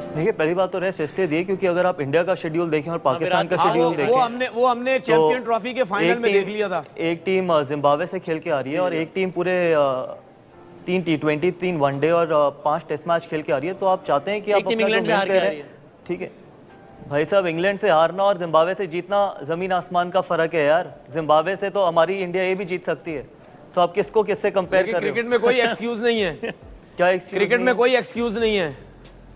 देखिए पहली बात तो रेस्ट इसलिए दी क्योंकि अगर आप इंडिया का शेड्यूल देखें और पाकिस्तान का शेड्यूल देखें वो हमने चैंपियन ट्रॉफी के फाइनल में देख लिया था। एक टीम जिम्बाब्वे से खेल के आ रही है और एक टीम पूरे 3 T20, 3 वनडे और 5 टेस्ट मैच खेल के आ रही है। तो आप चाहते हैं कि आप इंग्लैंड से हार के आ रही है। ठीक है भाई साहब, इंग्लैंड से हारना और जिम्बाब्वे से जीतना जमीन आसमान का फर्क है यार। जिम्बाब्वे से तो हमारी इंडिया ये भी जीत सकती है, तो आप किससे कंपेयर कर रहे हो? क्रिकेट में कोई एक्सक्यूज नहीं है। क्या क्रिकेट में कोई एक्सक्यूज नहीं है।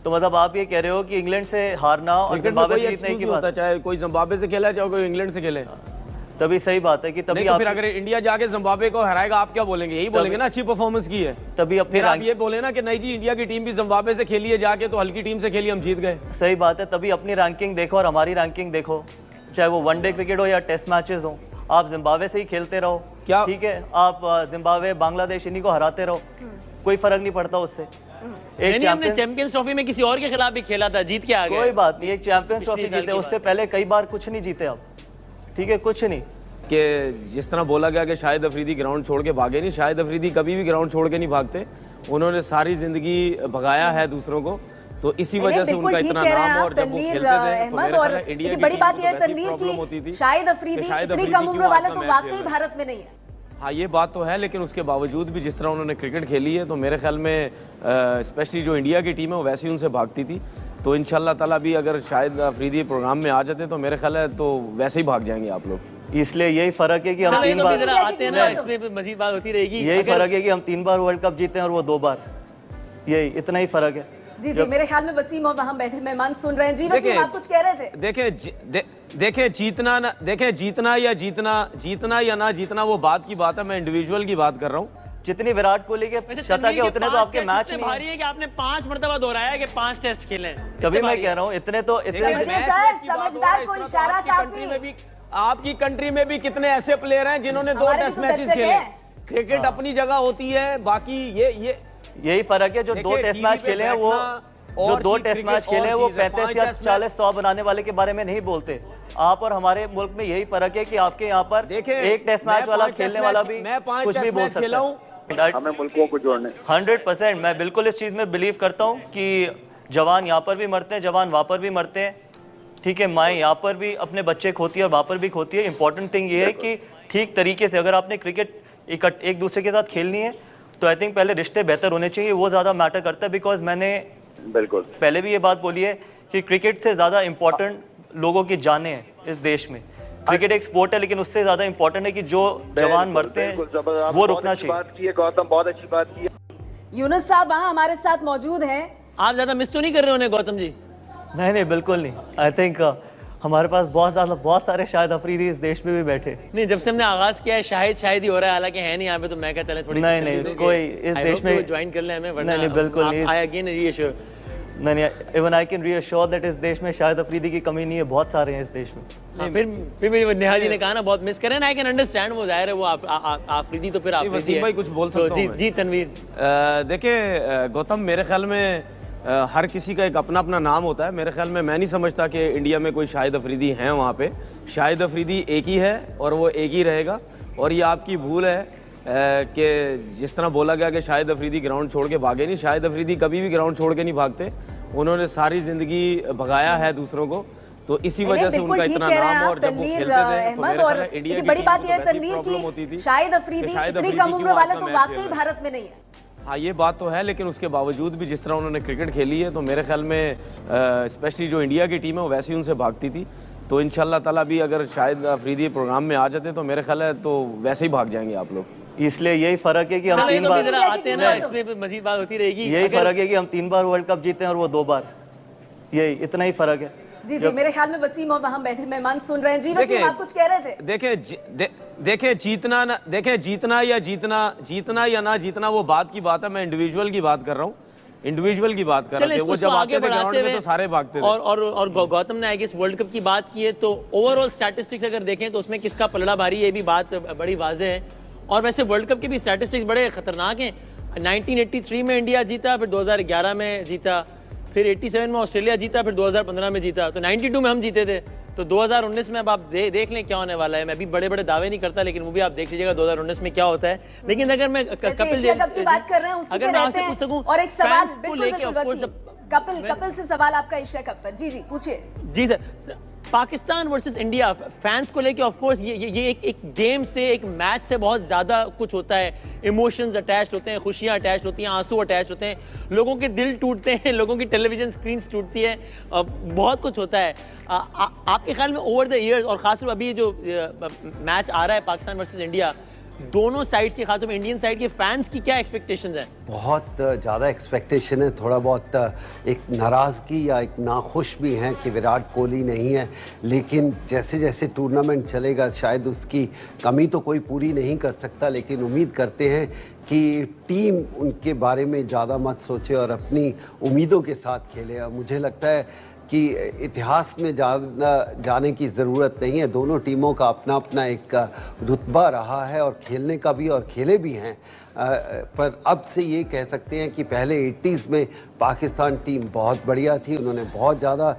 तो मतलब आप ये कह रहे हो कि इंग्लैंड से हारना और जिम्बाब्वे से जीतने की बात, चाहे कोई जिम्बाब्वे से खेला चाहे कोई इंग्लैंड से खेले, तभी सही बात है कि तभी तो फिर अगर इंडिया जाके जिम्बाब्वे को हराएगा आप क्या बोलेंगे? यही बोलेंगे ना अच्छी परफॉर्मेंस की है। तभी फिर आप ये बोले ना कि नहीं जी इंडिया की टीम भी जिम्बाब्वे से खेली है जाके, तो हल्की टीम से खेली हम जीत गए। सही बात है, तभी अपनी रैंकिंग देखो और हमारी रैंकिंग देखो, चाहे वो वनडे क्रिकेट हो या टेस्ट मैचेस हो, आप जिम्बाब्वे से ही खेलते रहो क्या, ठीक है? आप जिम्बाब्वे बांग्लादेश इन्हीं को हराते रहो, कोई फर्क नहीं पड़ता उससे। हमने चैंपियंस ट्रॉफी में किसी और के खिलाफ भी खेला था, जीत के आ गए। कोई बात नहीं, एक चैंपियंस ट्रॉफी जीते, उससे पहले कई बार कुछ नहीं जीते आप, ठीक है? कुछ नहीं कि जिस तरह बोला गया कि शाहिद अफरीदी ग्राउंड छोड़ के भागे नहीं, शाहिद अफरीदी कभी भी ग्राउंड छोड़ के नहीं भागते। उन्होंने सारी जिंदगी भगाया है दूसरों को, तो इसी वजह से उनका इतना नाम। और जब वो खेलते थे तो मेरे ख्याल में इंडिया की बड़ी बात टीम यह को है वैसी तनवीर प्रॉब्लम होती थी। शाहिद अफरीदी इतनी कम उम्र वाला तो वाकई भारत में नहीं है। हाँ ये बात तो है, लेकिन उसके बावजूद भी जिस तरह उन्होंने क्रिकेट खेली है, तो मेरे ख्याल में स्पेशली जो इंडिया की टीम है वो वैसी उनसे भागती थी। तो इंशाल्लाह ताला भी अगर शाहिद अफरीदी प्रोग्राम में आ जाते तो मेरे ख्याल है तो वैसे ही भाग जाएंगे आप लोग। इसलिए यही फर्क है कि हम 3 बार आते हैं ना, इसमें मजीद बात होती रहेगी। यही फर्क है कि हम 3 बार वर्ल्ड कप जीते हैं और वो 2 बार, यही इतना ही फर्क है। जी जी, मेरे ख्याल में वसीम और वहां बैठे मेहमान सुन रहे हैं। जी वसीम, आप कुछ कह रहे थे? देखें जीतना या ना जीतना वो बात की बात है, मैं इंडिविजुअल की बात कर रहा हूँ। जितनी विराट कोहली के शतक है उतने तो आपके मैच नहीं भारी है कि आपने 5 मरतबा दोहराया है कि 5 टेस्ट खेले। तभी मैं कह रहा हूँ इतने तो समझदार को इशारा काफी। आपकी कंट्री में भी कितने ऐसे प्लेयर हैं जिन्होंने 2 टेस्ट मैचेस खेले। क्रिकेट अपनी जगह होती है, बाकी यही फर्क है। जो 2 टेस्ट मैच खेले हैं वो, जो 2 टेस्ट मैच खेले हैं वो 35 या 40 100 बनाने वाले के बारे में नहीं बोलते। आप और हमारे मुल्क में यही फर्क है कि आपके यहाँ पर एक टेस्ट मैच वाला खेलने वाला भी कुछ भी बोल सकता है। हमें मुल्कों को जोड़ने 100% मैं बिल्कुल इस चीज़ में बिलीव करता हूँ कि जवान यहाँ पर भी मरते हैं, जवान वहाँ पर भी मरते हैं, ठीक है? माएँ यहाँ पर भी अपने बच्चे खोती है और वहाँ पर भी खोती है। इंपॉर्टेंट थिंग ये है कि ठीक तरीके से अगर आपने क्रिकेट एक दूसरे के साथ खेलनी है तो आई थिंक पहले रिश्ते बेहतर होने चाहिए, वो ज़्यादा मैटर करता है। बिकॉज मैंने बिल्कुल पहले भी ये बात बोली है कि क्रिकेट से ज़्यादा इम्पोर्टेंट लोगों की जानें हैं इस देश में। क्रिकेट एक स्पोर्ट है, लेकिन उससे ज़्यादा इम्पोर्टेंट है कि जो जवान मरते हैं वो रुकना चाहिए। बात की है गौतम, बहुत अच्छी बात की है। यूनुस साहब वहाँ हमारे साथ मौजूद हैं। आप ज़्यादा मिस तो नहीं कर रहे होने गौतम जी? नहीं बिल्कुल नहीं। आई थिंक हमारे पास बहुत सारे शाहिद अफरीदी इस देश में भी बैठे। नहीं, जब से हमने आगाज किया है शाहिद ही हो रहा है, हालांकि है नहीं यहाँ पे, तो मैं क्या चले थोड़ी नहीं कोई इस देश में ज्वाइन कर ले हमें, वरना नहीं बिल्कुल नहीं। आई अगेन रीअश्योर नहीं, even I can reassure that इस देश में शाहिद अफरीदी की कमी नहीं है, बहुत सारे हैं इस देश में। फिर नेहा जी ने कहा ना बहुत मिस करें, आई कैन अंडरस्टैंड, वो जाहिर है वो आफरीदी तो फिर आफरीदी है। भाई कुछ बोल सकता हूं? जी तनवीर, देखिए गौतम, मेरे ख्याल में हर किसी का एक अपना अपना नाम होता है। मेरे ख्याल में मैं नहीं समझता कि इंडिया में कोई शाहिद अफरीदी हैं वहाँ पे। शाहिद अफरीदी एक ही है और वो एक ही रहेगा। और ये आपकी भूल है कि जिस तरह बोला गया कि शाहिद अफरीदी ग्राउंड छोड़ के भागे नहीं, शाहिद अफरीदी कभी भी ग्राउंड छोड़ के नहीं भागते। उन्होंने सारी जिंदगी भगाया है दूसरों को, तो इसी वजह से उनका इतना नाम। और जब वो खेलते थे तो मेरे ख्याल में इंडिया की बड़ी बात टीम यह को है वैसी प्रॉब्लम होती थी। शाहिद अफरीदी इतनी कम उम्र वाला तो वाकई भारत में नहीं है। हाँ ये बात तो है, लेकिन उसके बावजूद भी जिस तरह उन्होंने क्रिकेट खेली है, तो मेरे ख्याल में स्पेशली जो इंडिया की टीम है वो वैसी उनसे भागती थी। तो इंशाल्लाह ताला भी अगर शाहिद अफरीदी प्रोग्राम में आ जाते तो मेरे ख्याल है तो वैसे ही भाग जाएंगे आप लोग। इसलिए यही फर्क है कि हम 3 बार आते हैं ना, इसमें मजीद बात होती रहेगी। यही फर्क है कि हम 3 बार वर्ल्ड कप जीते हैं और वो 2 बार, यही इतना ही फर्क है। जी जी, मेरे ख्याल में वसीम और वहाँ बैठे मेहमान सुन रहे हैं। जी वसीम, आप कुछ कह रहे थे? देखें जीतना या ना जीतना वो बात की बात है, मैं इंडिविजुअल की बात कर रहा हूँ। इंडिविजुअल की बात कर रहे थे, वो जब आगे ग्राउंड में तो सारे भागते थे। और गौतम ने आई गेस वर्ल्ड कप की बात की है, तो ओवरऑल स्टैटिस्टिक्स अगर देखें तो उसमें किसका पलड़ा भारी है, ये भी बात बड़ी वाज़ेह है। और वैसे वर्ल्ड कप के भी स्टैटिस्टिक्स बड़े खतरनाक हैं। 1983 में इंडिया जीता, फिर 2011 में जीता, फिर 87 में ऑस्ट्रेलिया जीता, फिर 2015 में जीता, तो 92 में हम जीते थे। तो 2019 में अब आप देख लें क्या होने वाला है। मैं भी बड़े बड़े दावे नहीं करता, लेकिन वो भी आप देख लीजिएगा 2019 में क्या होता है। लेकिन अगर मैं कपिल देव की बात कर रहे हैं, अगर मैं आपसे पूछ सकूं, और एक सवाल को लेके ऑफ कोर्स कपिल से सवाल आपका एशिया कप पर। जी पूछिए। जी sir, Pakistan versus India fans को लेके ऑफ कोर्स ये एक गेम से, एक मैच से बहुत ज़्यादा कुछ होता है। इमोशंस अटैच्ड होते हैं, खुशियाँ अटैच्ड होती हैं, आंसू अटैच्ड होते हैं, लोगों के दिल टूटते हैं, लोगों की टेलीविजन स्क्रीन्स टूटती है, बहुत कुछ होता है। आपके ख्याल में ओवर द ईयर्स, और खासकर अभी जो मैच आ रहा है पाकिस्तान वर्सेस इंडिया, दोनों साइड्स के, खासतौर पर इंडियन साइड के फैंस की क्या एक्सपेक्टेशंस हैं? बहुत ज़्यादा एक्सपेक्टेशन है, थोड़ा बहुत एक नाराज़गी या एक नाखुश भी हैं कि विराट कोहली नहीं है, लेकिन जैसे जैसे टूर्नामेंट चलेगा शायद उसकी कमी तो कोई पूरी नहीं कर सकता, लेकिन उम्मीद करते हैं कि टीम उनके बारे में ज़्यादा मत सोचे और अपनी उम्मीदों के साथ खेले। मुझे लगता है कि इतिहास में जाने की ज़रूरत नहीं है, दोनों टीमों का अपना अपना एक रुतबा रहा है और खेलने का भी, और खेले भी हैं। पर अब से ये कह सकते हैं कि पहले 80s में पाकिस्तान टीम बहुत बढ़िया थी, उन्होंने बहुत ज़्यादा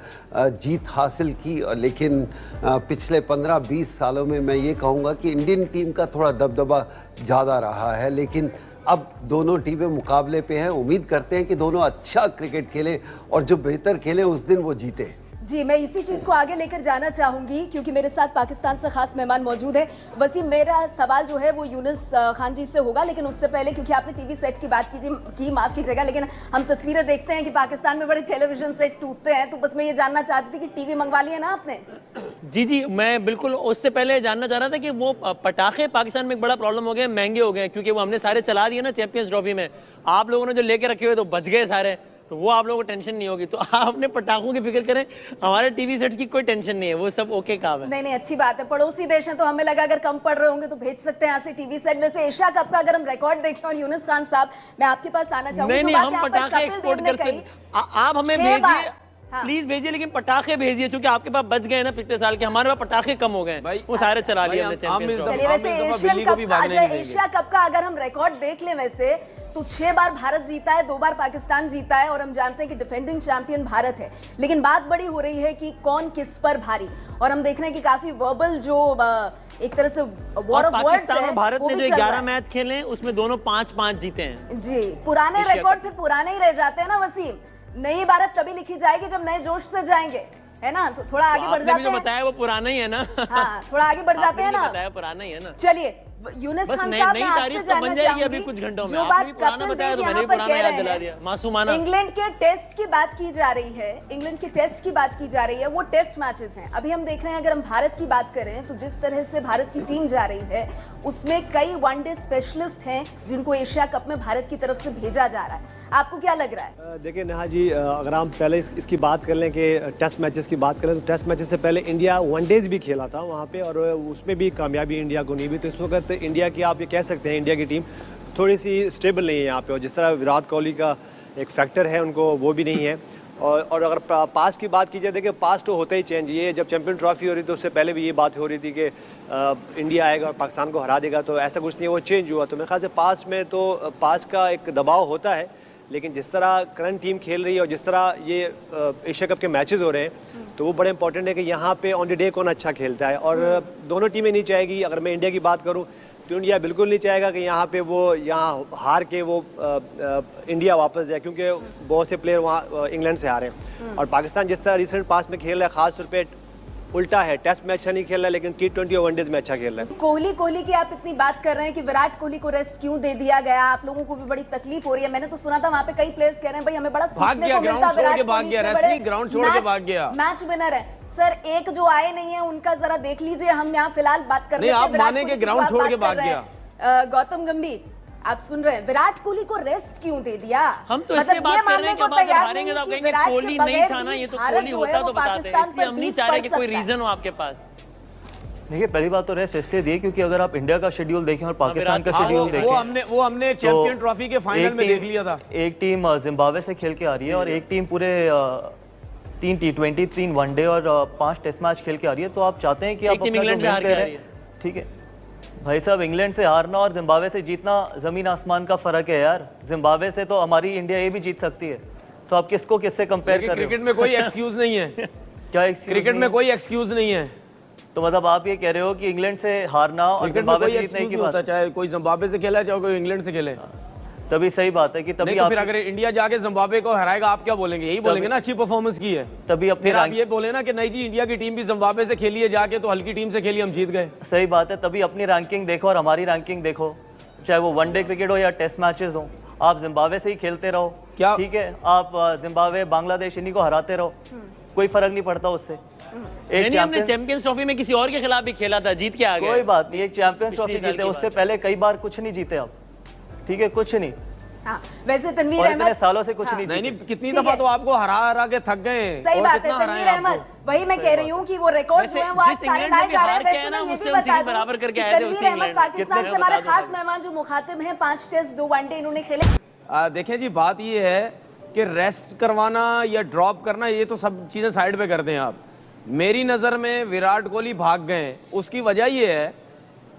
जीत हासिल की, और लेकिन पिछले 15-20 सालों में मैं ये कहूँगा कि इंडियन टीम का थोड़ा दबदबा ज़्यादा रहा है। लेकिन अब दोनों टीमें मुकाबले पे हैं, उम्मीद करते हैं कि दोनों अच्छा क्रिकेट खेलें और जो बेहतर खेले उस दिन वो जीते। जी, मैं इसी चीज को आगे लेकर जाना चाहूंगी क्योंकि मेरे साथ पाकिस्तान से खास मेहमान मौजूद है। वसीम, मेरा सवाल जो है वो यूनुस खान जी से होगा, लेकिन उससे पहले क्योंकि आपने टीवी सेट की बात की माफ कीजिएगा, लेकिन हम तस्वीरें देखते हैं कि पाकिस्तान में बड़े टेलीविजन सेट टूटते हैं, तो बस मैं ये जानना चाहती थी कि टीवी मंगवा लिया ना आपने? जी, मैं बिल्कुल उससे पहले जानना चाह रहा था कि वो पटाखे पाकिस्तान में एक बड़ा प्रॉब्लम हो गया, महंगे हो गए, क्योंकि वो हमने सारे चला दिए ना चैंपियंस ट्रॉफी में। आप लोगों ने जो लेके रखे हुए तो बच गए सारे, तो वो आप लोगों को टेंशन नहीं होगी। तो आप अपने पटाखों की फिक्र करें, हमारे टीवी सेट्स की कोई टेंशन नहीं है, वो सब ओके काम है। नहीं, अच्छी बात है, पड़ोसी देश हैं तो हमें लगा अगर कम पड़ रहे होंगे तो भेज सकते हैं यहाँ से टीवी सेट। वैसे एशिया कप का अगर हम रिकॉर्ड देखें, और यूनुस खान साहब मैं आपके पास आना चाहूंगी। नहीं, हम पटाखे एक्सपोर्ट कर सकते, आप हमें भेजिए, प्लीज भेजिए, लेकिन पटाखे भेजिए, क्योंकि आपके पास बच गए ना पिछले साल के, हमारे पास पटाखे कम हो गए, वो सारे चला लिए हमने चैंपियंस ट्रॉफी। वैसे एशिया कप का अगर हम रिकॉर्ड देख लें वैसे तो 6 बार भारत जीता है, 2 बार पाकिस्तान जीता है, और हम जानते हैं कि डिफेंडिंग चैंपियन भारत है। लेकिन बात बड़ी हो रही है कि कौन किस पर भारी, और हम देख रहे हैं कि काफी वर्बल जो एक तरह से वॉर ऑफ वर्ड्स है। पाकिस्तान और भारत ने जो 11 मैच खेले हैं उसमें दोनों 5-5 जीते हैं। जी, पुराने रिकॉर्ड फिर पुराने ही रह जाते हैं ना वसीम। नई भारत तभी लिखी जाएगी जब नए जोश से जाएंगे, है ना? तो थोड़ा आगे बढ़ जाते हैं। बताया वो पुराना ही है ना। हाँ, थोड़ा आगे बढ़ जाते हैं ना। बताया पुराना ही है ना। चलिए, यूनुस खान साहब नई तारीख तो बन जाएगी अभी कुछ घंटों में। आपने पुराना बताया तो मैंने भी पुराना याद दिला दिया, मासूमाना। इंग्लैंड के टेस्ट की बात की जा रही है, इंग्लैंड के टेस्ट की बात की जा रही है, वो टेस्ट मैचेस हैं। अभी हम देख रहे हैं, अगर हम भारत की बात करें तो जिस तरह से भारत की टीम जा रही है उसमें कई वनडे स्पेशलिस्ट हैं जिनको एशिया कप में भारत की तरफ से भेजा जा रहा है। आपको क्या लग रहा है? देखिए नेहा जी, अगर हम पहले इसकी बात कर लें कि टेस्ट मैचेस की बात करें तो टेस्ट मैचेस से पहले इंडिया वनडेज भी खेला था वहाँ पे, और उसमें भी कामयाबी इंडिया को नहीं भी। तो इस वक्त इंडिया की, आप ये कह सकते हैं इंडिया की टीम थोड़ी सी स्टेबल नहीं है यहाँ पे, और जिस तरह विराट कोहली का एक फैक्टर है उनको, वो भी नहीं है। और अगर पास की बात की जाए, देखिए पास तो होता ही चेंज। ये जब चैंपियन ट्रॉफी हो रही थी उससे पहले भी ये बात हो रही थी कि इंडिया आएगा और पाकिस्तान को हरा देगा, तो ऐसा कुछ नहीं है, वो चेंज हुआ। तो मेरे ख्याल से पास में तो पास का एक दबाव होता है, लेकिन जिस तरह करंट टीम खेल रही है और जिस तरह ये एशिया कप के मैचेस हो रहे हैं, तो वो बड़े इंपॉर्टेंट है कि यहाँ पे ऑन द डे कौन अच्छा खेलता है। और दोनों टीमें नहीं चाहेगी, अगर मैं इंडिया की बात करूँ तो इंडिया बिल्कुल नहीं चाहेगा कि यहाँ पे वो यहाँ हार के वो इंडिया वापस जाए, क्योंकि बहुत से प्लेयर वहाँ इंग्लैंड से हारे हैं। और पाकिस्तान जिस तरह रिसेंट पास में खेल रहा है, खास तौर पे उल्टा है, टेस्ट में अच्छा नहीं खेल रहा है लेकिन T20 और वनडेज में अच्छा खेल रहा है। कोहली की आप इतनी बात कर रहे हैं कि विराट कोहली को रेस्ट क्यों दे दिया गया, आप लोगों को भी बड़ी तकलीफ हो रही है। मैंने तो सुना था वहाँ पे कई प्लेयर्स कह रहे हैं भाई हमें बड़ा सीखने को मिलता है, ग्राउंड छोड़ के भाग गया, मैच विनर है। सर, एक जो आए नहीं है उनका जरा देख लीजिए, हम यहाँ फिलहाल बात कर रहे हैं, आप माने के ग्राउंड छोड़ के भाग गया। गौतम गंभीर, आप सुन रहे हैं, विराट कोहली को रेस्ट क्यों दे दिया? हम तो इसलिए बात कर रहे हैं कि अब आप हारेंगे तो आप कहेंगे कोहली नहीं था ना, ये तो कोहली होता तो बताते हैं, इसलिए हम नहीं चाह रहे कि कोई रीजन हो आपके पास। देखिए, पहली बात तो रेस्ट इसलिए दिए क्योंकि अगर आप इंडिया का शेड्यूल देखें और पाकिस्तान का शेड्यूल देखें, वो हमने चैंपियन ट्रॉफी के फाइनल में देख लिया था। एक टीम जिम्बाब्वे से खेल के आ रही है और एक टीम पूरे 3 T20, 3 वनडे और 5 टेस्ट मैच खेल के आ रही है। तो आप चाहते हैं कि आप इंग्लैंड से हार के आ रही है। ठीक है भाई साहब, इंग्लैंड से हारना और जिम्बाब्वे से जीतना जमीन आसमान का फर्क है यार। जिम्बाब्वे से तो हमारी इंडिया ये भी जीत सकती है, तो आप किसको किससे कंपेयर कर रहे हो? क्रिकेट में कोई एक्सक्यूज नहीं है। क्या क्रिकेट में कोई एक्सक्यूज नहीं है? तो मतलब आप ये कह रहे हो कि इंग्लैंड से हारना और जिम्बाब्वे से जीतने की बात, चाहे कोई जिम्बाब्वे से खेला चाहे कोई इंग्लैंड से खेले। तभी सही बात है कि तभी नहीं तो फिर अगर इंडिया जाके जिम्बाब्वे को हराएगा आप क्या बोलेंगे? यही बोलेंगे ना अच्छी परफॉर्मेंस की है। तभी फिर आप ये बोले ना कि नहीं जी इंडिया की टीम भी जिम्बाब्वे से खेली है जाके, तो हल्की टीम से खेली हम जीत गए। सही बात है, तभी अपनी रैंकिंग देखो और हमारी रैंकिंग देखो, चाहे वो वनडे क्रिकेट हो या टेस्ट मैचेस हो, आप जिम्बाब्वे से ही खेलते रहो, क्या ठीक है, आप जिम्बाब्वे बांग्लादेश इन्हीं को हराते रहो, कोई फर्क नहीं पड़ता उससे। एक हमने चैंपियंस ट्रॉफी में किसी और के खिलाफ भी खेला था, जीत के आ गए। कोई बात नहीं, एक चैंपियंस ट्रॉफी पिछली साल जीते, की उससे बात। पहले कई बार कुछ नहीं जीते आप, ठीक है, कुछ नहीं। हाँ, वैसे तनवीर और इतने अहमद सालों से कुछ नहीं नहीं जीते। नहीं कितनी ठीक दफा है। तो आपको हरा हरा के थक गए। सही और बात है कितना हराए तनवीर आपको? अहमद, वही मैं कह रही हूँ कि वो रिकॉर्ड वैसे जो है वो आज जिस सारे इंग्लैंड लाए में जा रहे हैं। हार के वैसे आए ना, मैं ये उससे भी हम बता सीरीज दूं बराबर करके कि आए थे तनवीर उसी अहमद इंग्लैंड में। पाकिस्तान कितने से हमारे बता दो खास भाई। मेहमान जो मुखातिब हैं, 5 टेस्ट 2 वनडे इन्होंने खेले। देखिए जी बात ये है कि रेस्ट करवाना या ड्रॉप करना ये तो सब चीज़ें साइड पे कर दें आप। मेरी नज़र में विराट कोहली भाग गए, उसकी वजह ये है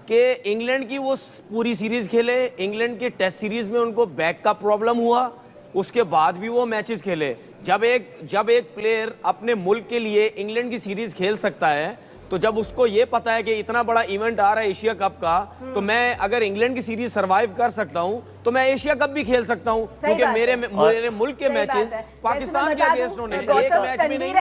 कि इंग्लैंड की वो पूरी सीरीज़ खेले, इंग्लैंड के टेस्ट सीरीज़ में उनको बैक का प्रॉब्लम हुआ, उसके बाद भी वो मैचेस खेले। जब एक प्लेयर अपने मुल्क के लिए इंग्लैंड की सीरीज़ खेल सकता है, तो जब उसको ये पता है कि इतना बड़ा इवेंट आ रहा है एशिया कप का, तो मैं अगर इंग्लैंड की सीरीज सरवाइव कर सकता हूं तो मैं एशिया कप भी खेल सकता हूं, क्योंकि मेरे मुल्क के मैचेस पाकिस्तान के अगेंस्ट होने एक मैच भी नहीं।